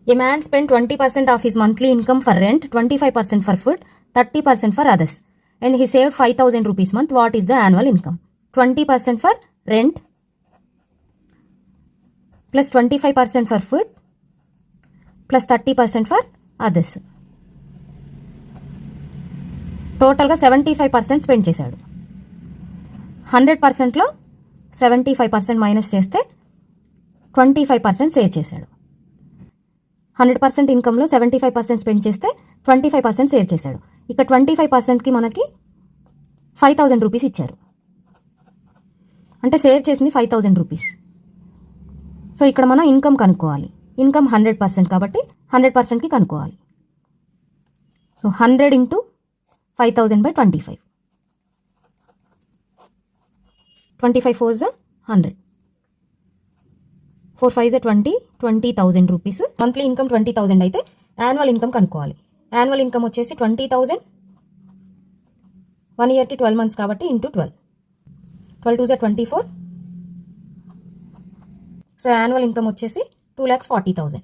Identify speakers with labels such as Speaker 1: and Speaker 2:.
Speaker 1: A man spent 20% of his monthly income for rent, 25% for food, 30% for others, and he saved 5,000 rupees month. What is the annual income? 20% for rent plus 25% for food plus 30% for others. టోటల్గా 75% spend చేశాడు. 100%లో 75% minus చేస్తే 25% save చేశాడు. 100% ఇన్కంలో 75% spend చేస్తే 25% save చేశాడు. ఇక 25%కి మనకి 5,000 rupees ఇచ్చారు, అంటే సేవ్ చేసింది 5,000 రూపీస్. సో ఇక్కడ మనం ఇన్కమ్ కనుక్కోవాలి. ఇన్కమ్ 100% కాబట్టి 100%కి కనుక్కోవాలి. So 100 into 5,000 by 25. 25 4 is 100. 4 5 is 20. 20,000 rupees. Monthly income 20,000 అయితే యాన్యువల్ ఇన్కమ్ కనుక్కోవాలి. యాన్యువల్ ఇన్కమ్ వచ్చేసి 20,000, 1 ఇయర్కి 12 మంత్స్ కాబట్టి into 12. 12 2 is 24. So annual income వచ్చేసి 2,40,000.